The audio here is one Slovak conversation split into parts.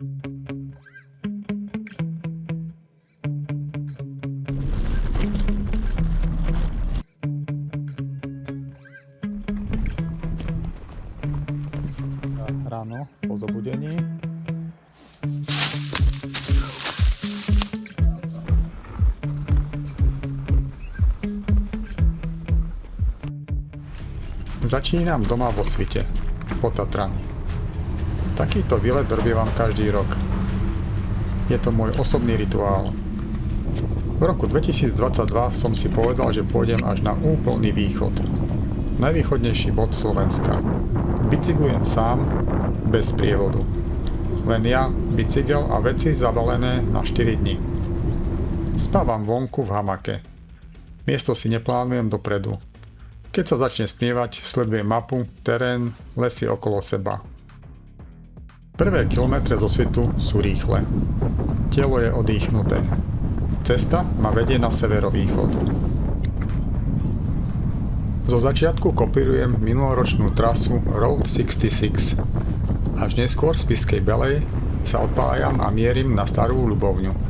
Ráno po zobudení. Začínam doma vo Svite, pod Tatrami. Takýto výlet robievam každý rok. Je to môj osobný rituál. V roku 2022 som si povedal, že pôjdem až na úplný východ. Najvýchodnejší bod Slovenska. Bicyklujem sám, bez sprievodu. Len ja, bicykel a veci zabalené na 4 dni. Spávam vonku v hamake. Miesto si neplánujem dopredu. Keď sa začne stmievať, sledujem mapu, terén, lesy okolo seba. Prvé kilometre zo Svitu sú rýchle. Telo je odýchnuté. Cesta ma vedie na severovýchod. Zo začiatku kopírujem minuloročnú trasu Route 66. Až neskôr z Spišskej Belej sa odpájam a mierim na Starú Ľubovňu.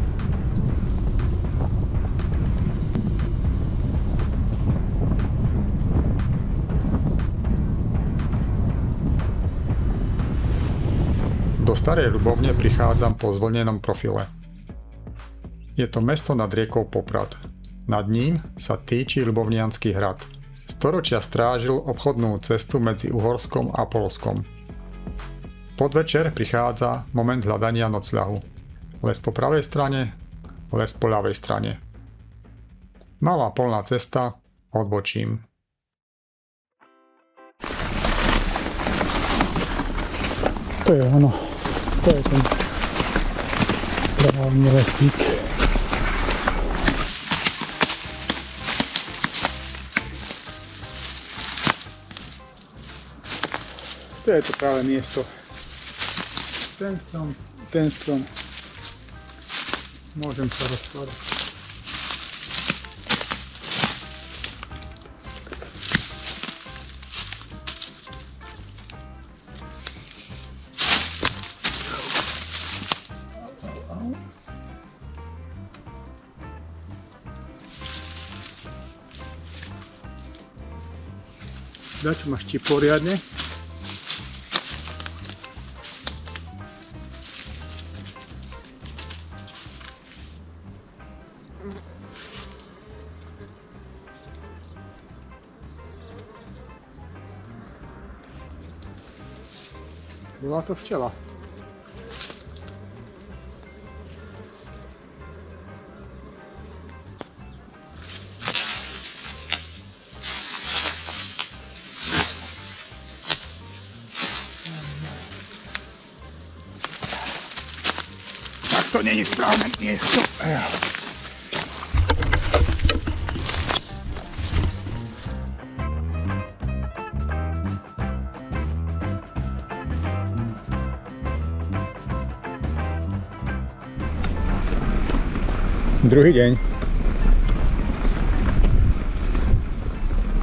Do Starej Ľubovne prichádzam po zvlnenom profile. Je to mesto nad riekou Poprad. Nad ním sa týči Ľubovniansky hrad. Storočia strážil obchodnú cestu medzi Uhorskom a Poľskom. Podvečer prichádza moment hľadania nocľahu. Les po pravej strane, les po ľavej strane. Malá polná cesta, odbočím. To je ono. To je ten správny lesík. To je to práve miesto. Ten strom. Môžem sa rozkladať. Dačo máš ti poriadne. Bola to včela. To nie je správne miesto. Druhý deň.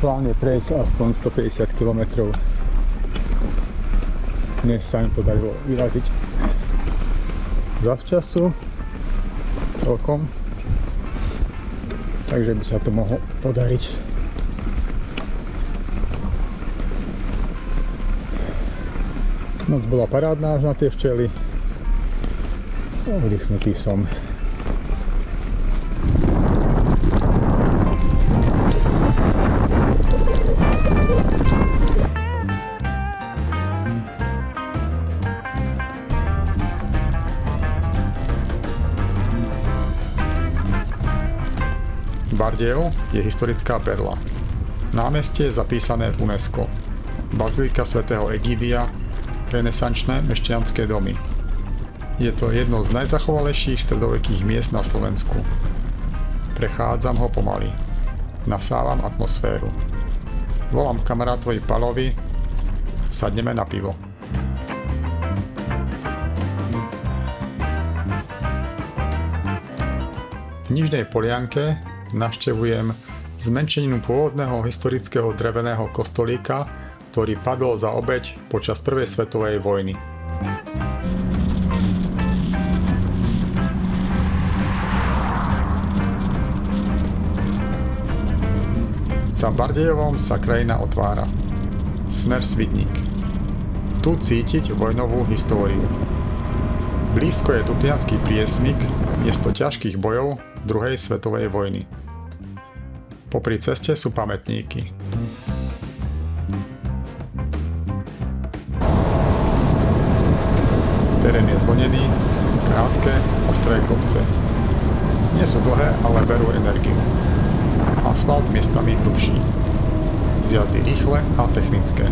Plán je prejsť aspoň 150 km. Dnes sa mi podarilo vyraziť zavčasu celkom, takže by sa to mohlo podariť. Noc bola parádna na tie včely. Oddychnutý som. Bardejov je historická perla. Námestie je zapísané v UNESCO. Bazilika svätého Egídia, renesančné mešťanské domy. Je to jedno z najzachovalejších stredovekých miest na Slovensku. Prechádzam ho pomaly. Nasávam atmosféru. Volám kamarátovi Palovi, sadneme na pivo. V knižnej Polianke navštevujem zmenšeninu pôvodného historického dreveného kostolíka, ktorý padol za obeť počas prvej svetovej vojny. Za Bardejovom sa krajina otvára. Smer Svidník. Tu cítiť vojnovú históriu. Blízko je Tuplianský priesmyk, miesto ťažkých bojov druhej svetovej vojny. Popri ceste sú pamätníky. Terén je zvlnený, krátke, ostré kopce. Nie sú dlhé, ale berú energiu. Asfalt miestami hrubší. Zjazdy rýchle a technické.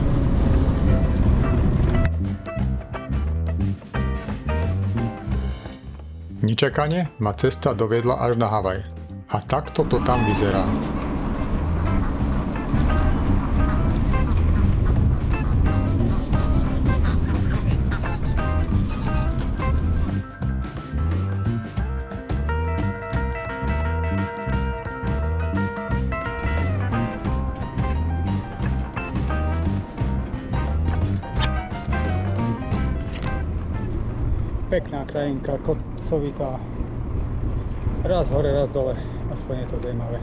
Nečakane ma cesta doviedla až na Havaj. A takto to tam vyzerá. Pekná krajinka, kopcovitá. Raz hore, raz dole. Aspoň je to zaujímavé.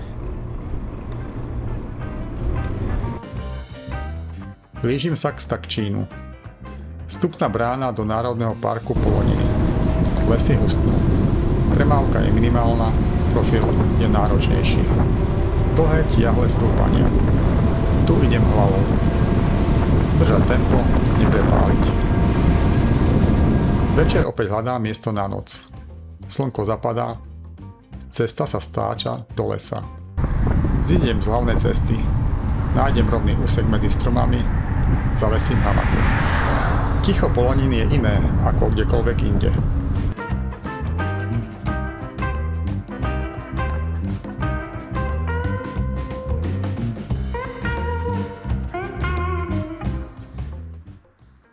Blížim sa k Stakčínu. Vstupná brána do Národného parku Poloniny. Lesy hustnú. Premávka je minimálna, profil je náročnejší. Dlhé tiahle stúpania. Tu idem hlavou. Držať tempo, neprepáliť. Večer opäť hľadám miesto na noc. Slnko zapadá, cesta sa stáča do lesa. Zidem z hlavnej cesty, nájdem rovný úsek medzi stromami, zavesím hamaku. Ticho Polonín je iné ako kdekoľvek inde.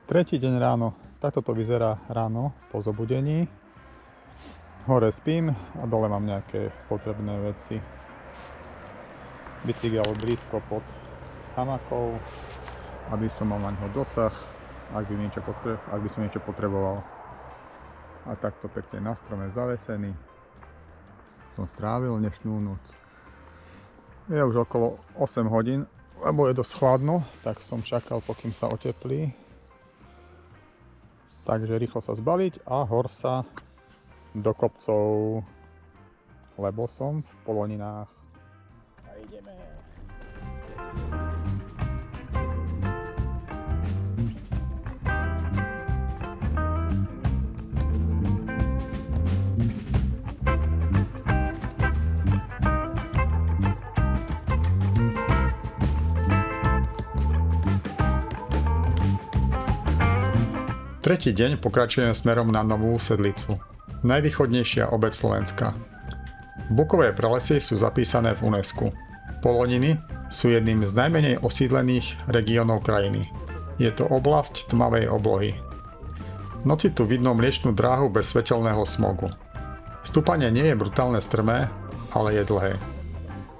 Tretí deň ráno. Takto to vyzerá ráno po zobudení. Hore spím a dole mám nejaké potrebné veci. Bicykel blízko pod hamakou, aby som mal na ňo dosah, ak by som niečo potreboval. A takto pekne na strome zavesený som strávil dnešnú noc. Je už okolo 8 hodín, lebo je dosť chladno, tak som čakal, pokým sa oteplí. Takže rýchlo sa zbaliť a hor sa do kopcov, lebo som v Poloninách. A ideme. Tretí deň pokračujem smerom na Novú Sedlicu, najvýchodnejšia obec Slovenska. Bukové pralesy sú zapísané v UNESCO. Poloniny sú jedným z najmenej osídlených regiónov krajiny. Je to oblasť tmavej oblohy. V noci tu vidno Mliečnú dráhu bez svetelného smogu. Stúpanie nie je brutálne strmé, ale je dlhé.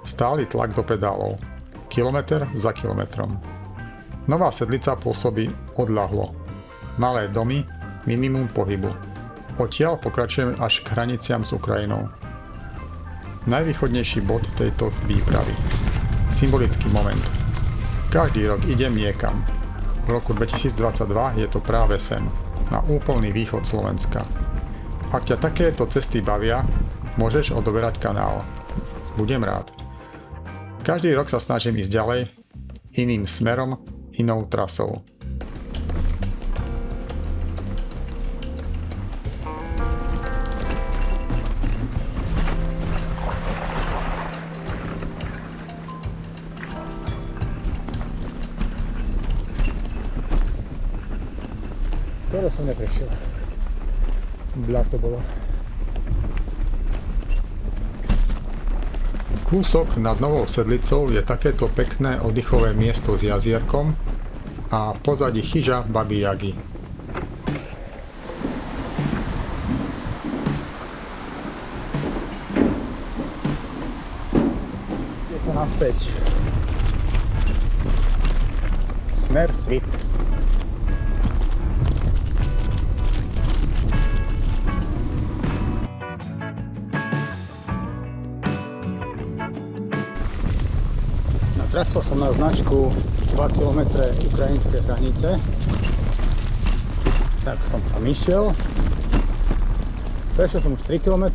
Stály tlak do pedálov. Kilometer za kilometrom. Nová Sedlica pôsobí odľahlo. Malé domy, minimum pohybu. Odtiaľ pokračujem až k hraniciam s Ukrajinou. Najvýchodnejší bod tejto výpravy. Symbolický moment. Každý rok idem niekam. V roku 2022 je to práve sem, na úplný východ Slovenska. Ak ťa takéto cesty bavia, môžeš odoberať kanál. Budem rád. Každý rok sa snažím ísť ďalej, iným smerom, inou trasou. Skoro som neprešiel. Blato bolo. Kúsok nad Novou Sedlicou je takéto pekné oddychové miesto s jazierkom a v pozadí chyža Baby Jagy. Je sa naspäť. Smer Svit. trafil som na značku 2 km ukrajinské hranice. Tak som tam išiel. Prešiel som už 3 km.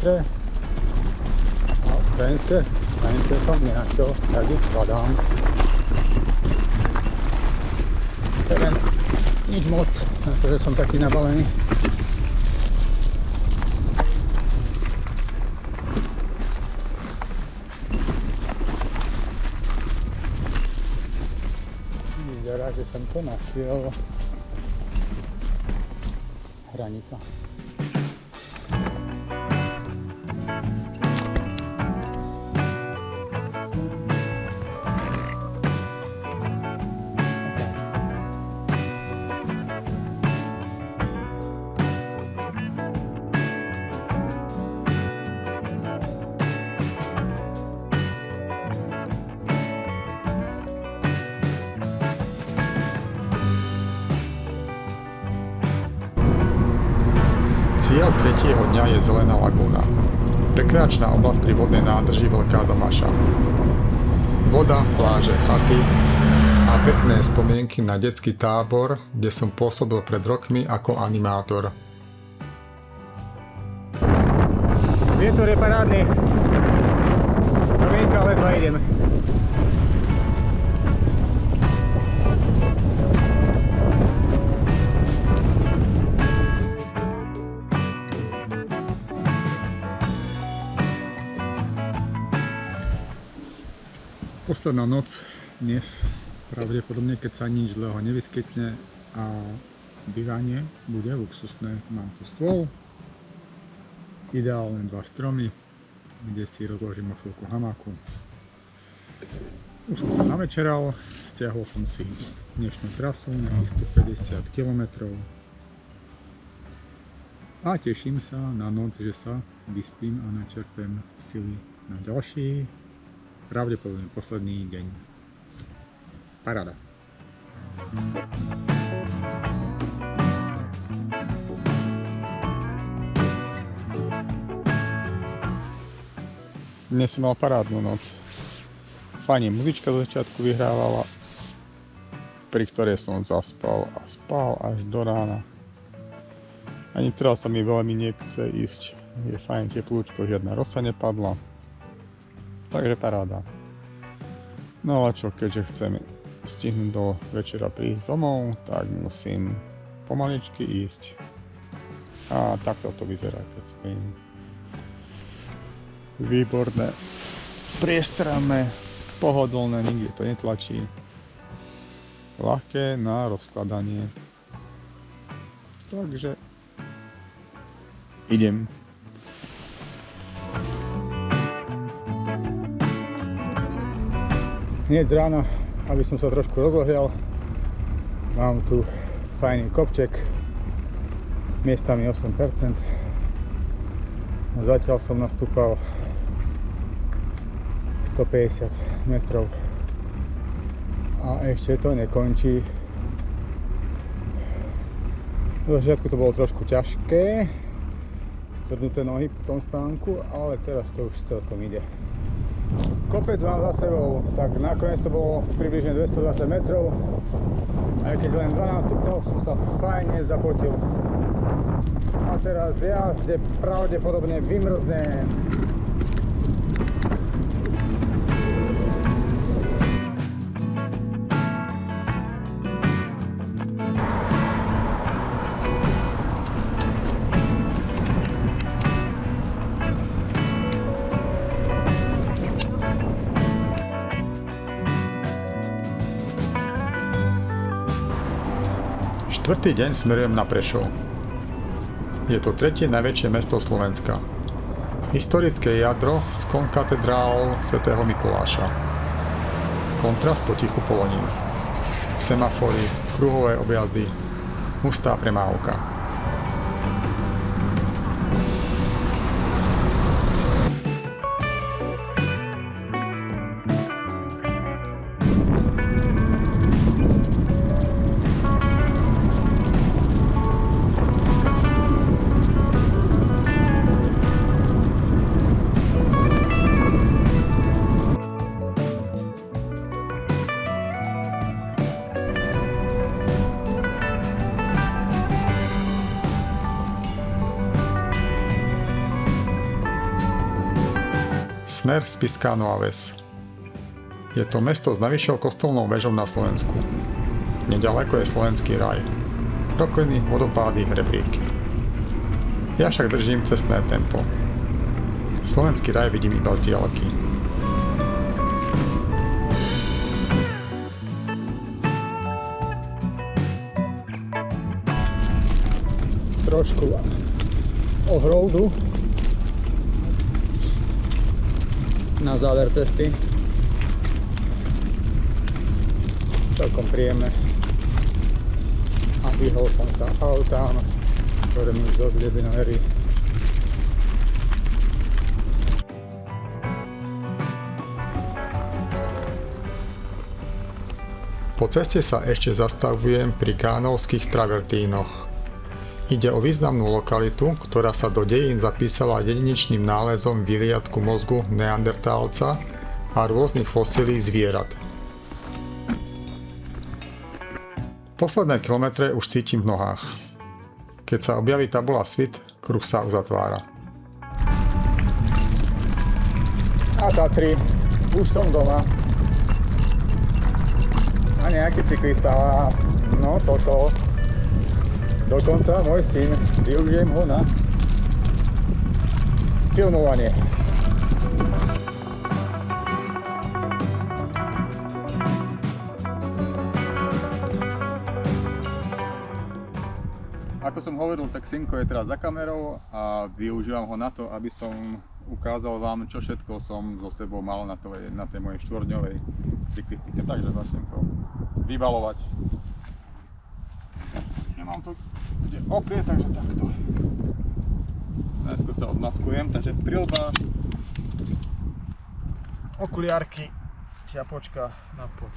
A ukrajinské hranice som nenašiel, tak ich hľadám. Terén nič moc, pretože som taký nabalený. Vyzerá, že som to našiel. Hranica. Cieľ tretieho dňa je Zelená lagúna. Rekreačná oblasť pri vodnej nádrži Veľká Domaša. Voda, pláže, chaty a pekné spomienky na detský tábor, kde som pôsobil pred rokmi ako animátor. Vietor je parádny. Promienka, ledva idem. Posledná noc dnes, pravdepodobne keď sa nič zlého nevyskytne a bývanie bude luxusné. Mám tu stôl, ideálne 2 stromy, kde si rozložím na chvíľku hamaku. Už som sa navečeral, stiahol som si dnešnú trasu na 150 km a teším sa na noc, že sa vyspím a načerpem sily na ďalší, pravdepodobne posledný deň. Paráda. Dnes som mal parádnu noc. Fajne muzička do začiatku vyhrávala, pri ktorej som zaspal a spal až do rána. Ani teraz sa mi veľmi nechce ísť. Je fajn teplúčko, žiadna rosa nepadla. Takže paráda. No ale čo, keďže chcem stihnúť do večera prísť domov, tak musím pomaličky ísť. A takto to vyzerá, keď spím. Výborné, priestranné, pohodlné, nikde to netlačí. Ľahké na rozkladanie. Takže idem. Hneď z rána, aby som sa trošku rozohrial, mám tu fajný kopček, miestami 8%. Zatiaľ som nastúpal 150 metrov a ešte to nekončí. V začiatku to bolo trošku ťažké, stvrdnuté nohy po tom spánku, ale teraz to už celkom ide. Kopec mám za sebou, tak nakoniec to bolo približne 220 metrov, aj keď len 12 stupňov som sa fajne zapotil. A teraz jazd, kde pravdepodobne vymrzne. Štvrtý deň smerujem na Prešov. Je to tretie najväčšie mesto Slovenska. Historické jadro s konkatedrálou svätého Mikuláša. Kontrast potichu Polonín. Semafory, kruhové objazdy, hustá premávka. Smer Spišská Ves. Je to mesto s najvyššou kostolnou väžou na Slovensku. Neďaleko je slovenský raj. Rokliny, vodopády, hrebríky. Ja však držím cestné tempo. Slovenský raj vidím iba z diaľky. Trošku offroadu na záver cesty. Celkom príjemné. A vyhol som sa autám, ktoré mi už dosť liezli na nervy. Po ceste sa ešte zastavujem pri Kánovských travertínoch. Ide o významnú lokalitu, ktorá sa do dejín zapísala jedinečným nálezom vyliadku mozgu neandertálca a rôznych fosílií zvierat. Posledné kilometre už cítim v nohách. Keď sa objaví tabula SWIT, kruh sa uzatvára. A Tatry, už som doma. A nejaký cyklista, no toto. Dokonca môj syn, využijem ho na filmovanie. Ako som hovoril, tak synko je teraz za kamerou a využívam ho na to, aby som ukázal vám, čo všetko som so sebou mal na tej mojej štvorňovej cyklistike. Takže začnem to vybalovať. Nemám to kde oprieť, takže takto. Najskôr sa odmaskujem, takže prilba, okuliarky, čiapočka na pod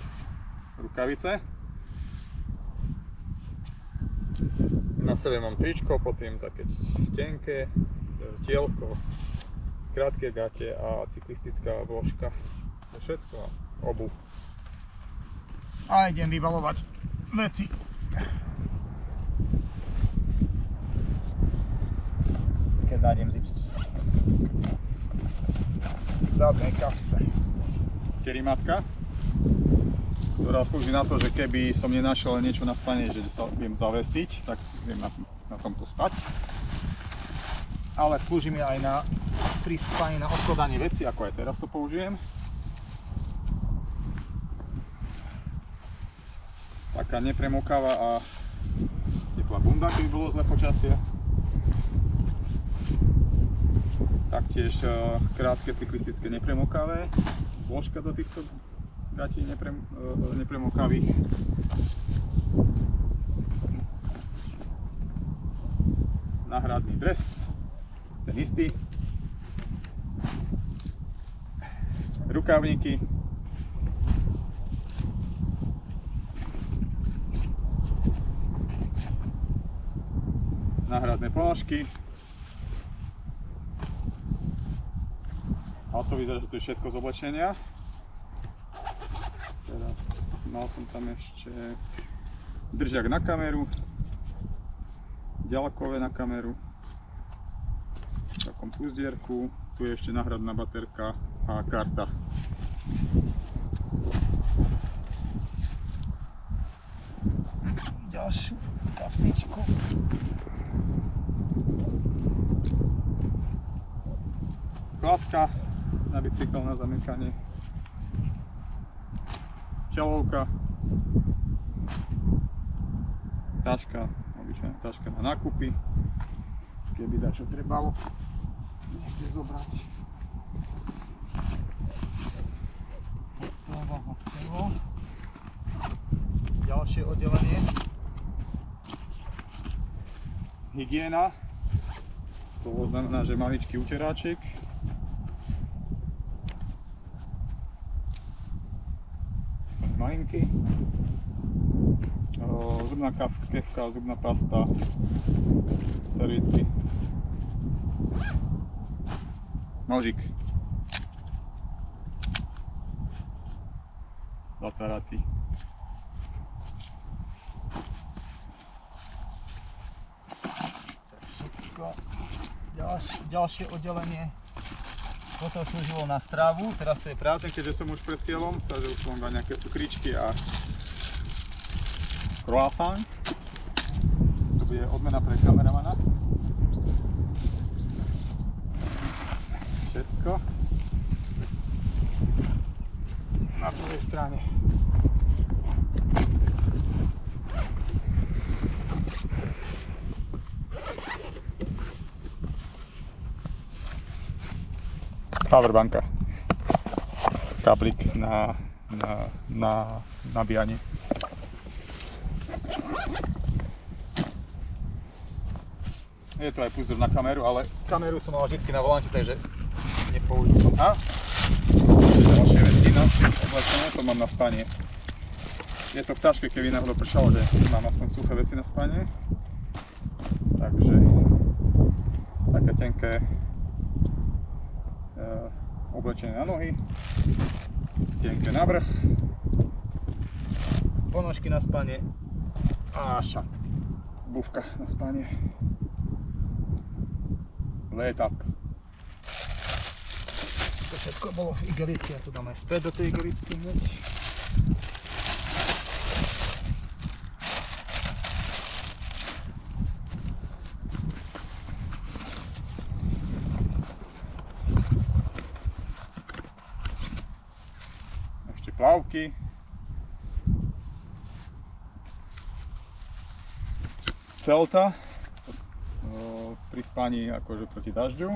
rukavice. Na sebe mám tričko, potom také tenké, tielko, krátke gate a cyklistická vložka. To je všetko, obuv. A idem vybalovať veci. Keď nájdem zips. Zadnej kapse. Kerimatka, ktorá slúži na to, že keby som nenašiel niečo na spanie, že sa viem zavesiť, tak viem na tomto spať. Ale slúži mi aj pri spaní na odkladanie veci, ako aj teraz to použijem. Taká nepremokáva a teplá bunda, keby bolo zlé počasie. Taktiež krátke cyklistické nepremokavé, vložka do týchto gatí nepremokavých. Náhradný dres, ten istý. Rukávniky. Náhradné ponožky. A to vyzerá, že to je všetko z oblečenia. Teraz mal som tam ešte držák na kameru, ďalkové na kameru, v takom puzdierku, tu je ešte náhradná baterka a karta. Ďalšiu kapsičku. Kladka na bicykel na zamykanie. Čelovka. Taška, obyčajná taška na nákupy. Keby dačo trebalo niekde zobrať. Ďalšie oddelenie. Hygiena. To znamená, že maličký uteráček. Malinky. Zubná kefka, zubná pasta, servítky. Nožik. Zatvárací. Ďalšie oddelenie. Toto slúžilo na stravu, teraz to je prázdne, keďže som už pred cieľom, takže už som dal nejaké cukríčky a croissant. To bude odmena pre kameramana. Všetko. Na druhej strane. Powerbanka. Kablik na nabíjanie. Je to aj púzdor na kameru, ale kameru som mal vždycky na volante, takže nepoužil som. A ďalšie veci, no, oblečené, to mám na spanie. Je to v taške, keby náhodou pršalo, že mám aspoň suché veci na spanie. Takže také tenké oblečenie na nohy, tenké na vrch, ponožky na spanie a šat, búvka na spanie. Let up. To všetko bolo v igelitke, ja to dám aj späť do tej igelitky hneď. Ešte plavky. Celta. Pri spaní akože proti dažďu.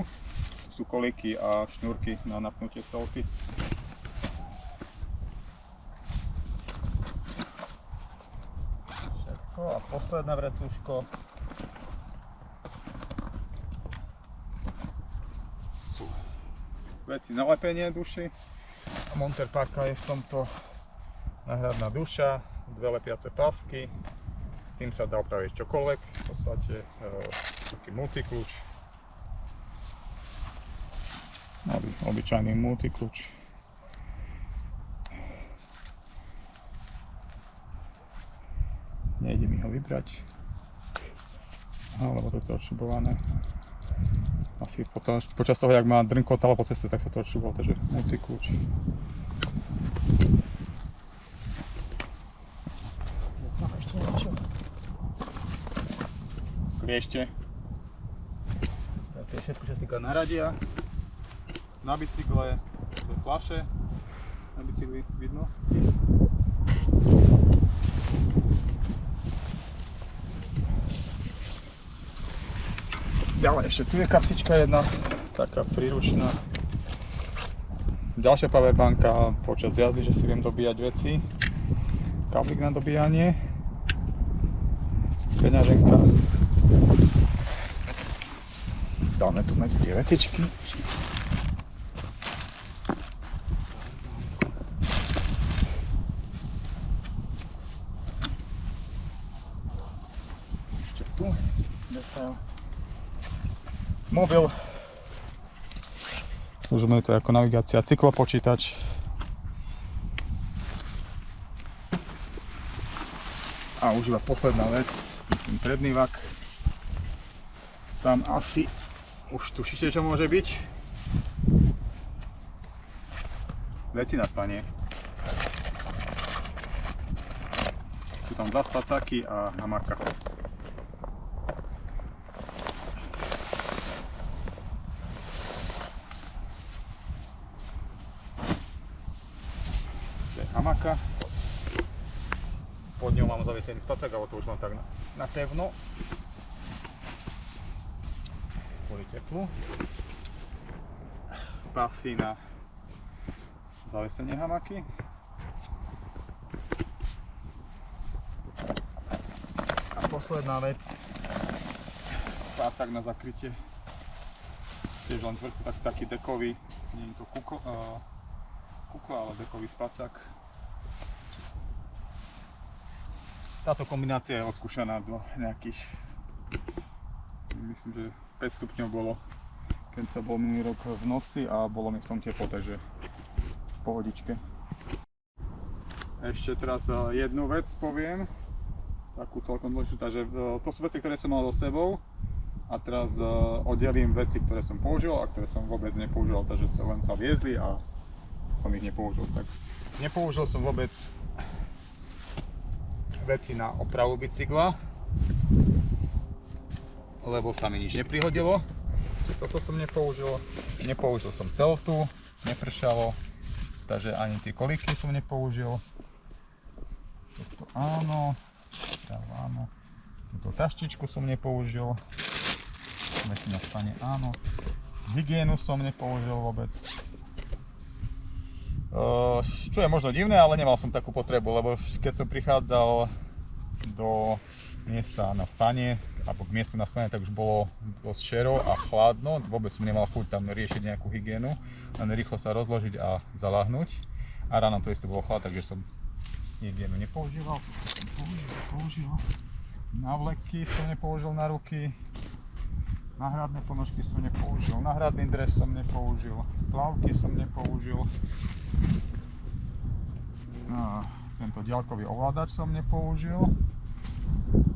Sú kolíky a šnúrky na napnutie celky. Všetko a posledné vrecúško sú veci na lepenie duši. Monter Parka je v tomto náhradná duša, dve lepiace pásky. S tým sa dá opraviť čokoľvek, v podstate taký multikľúč, obyčajný multikľúč. Nejde mi ho vybrať, lebo to je to odšubované. Asi počas toho, jak ma drnkotalo po ceste, tak sa to odšubovalo, takže multikľúč. Ešte niečo. Kliešte. To je všetko, čo sa týka naradia. Na bicykle, to je fľaše. Na bicykli vidno. Ďalej ešte tu je kapsička jedna, taká príručná. Ďalšia powerbanka počas jazdy, že si viem dobíjať veci. Kablik na dobíjanie. Peňaženka. Dáme tu medzi tie vecičky. Ešte tu detail. Mobil. Slúžime to ako navigácia, cyklopočítač. A už iba posledná vec, ten predný vak. Tam asi už tušíte, čo môže byť. Veci na spanie. Sú tam dva spacáky a hamaka. To je hamaka. Pod ňou mám zaviesený spacák, ale to už mám tak na pevno. Kvôli teplu. Pasy na zavesenie hamaky. A posledná vec, spacák na zakrytie. Tiež len zvrchu taký dekový, nie je to kukla, ale dekový spacák. Táto kombinácia je odskúšaná do nejakých, myslím, že 5 stupňov bolo, keď sa bol minulý rok v noci a bolo mi v tom teplo, takže v pohodičke. Ešte teraz jednu vec poviem, takú celkom dôležitú, takže to sú veci, ktoré som mal so sebou a teraz oddelím veci, ktoré som použil a ktoré som vôbec nepoužil, takže sa len sa viezli a som ich nepoužil. Tak nepoužil som vôbec veci na opravu bicykla, lebo sa mi nič neprihodilo. Toto som nepoužil, nepoužil som celtu, nepršalo, takže ani tie kolíky som nepoužil. Toto áno, áno. Túto taštičku som nepoužil, veci na spanie áno. Hygienu som nepoužil vôbec. Čo je možno divné, ale nemal som takú potrebu, lebo keď som prichádzal do miesta na spanie, alebo k miestu na spanie, tak už bolo dosť šero a chladno, vôbec som nemal chuť tam riešiť nejakú hygienu, len rýchlo sa rozložiť a zaláhnuť. A ráno to isté bolo chlad, takže som hygienu nepoužíval. Návleky som nepoužil na ruky, náhradné ponožky som nepoužil, náhradný dres som nepoužil, plavky som nepoužil. No, tento diaľkový ovládač som nepoužil.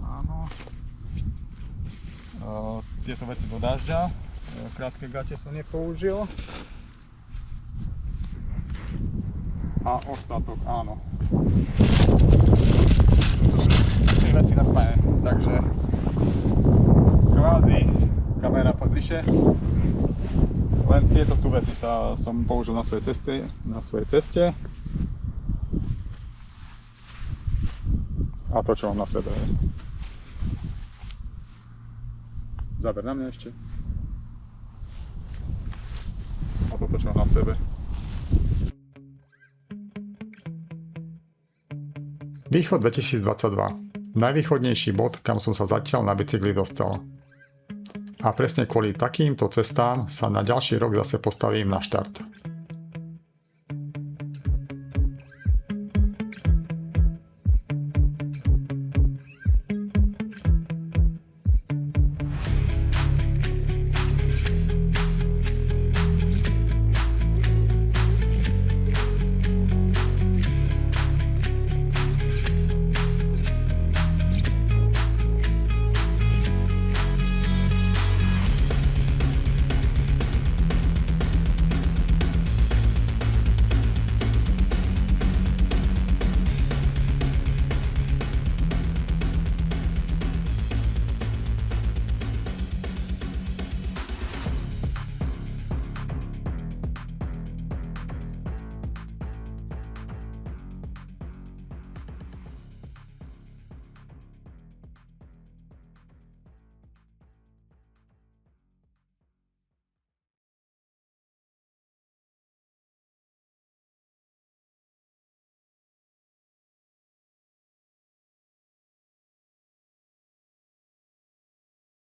Áno. Tieto veci do dažďa, krátke gate som nepoužil. A ostatok áno. Tie veci na spanie, takže kvázi kamera podvyše. Len tieto tu veci som použil na svojej ceste. A to, čo mám na sebe. Záber na mňa ešte. A toto, čo mám na sebe. Východ 2022. Najvýchodnejší bod, kam som sa zatiaľ na bicykli dostal. A presne kvôli takýmto cestám sa na ďalší rok zase postavím na štart.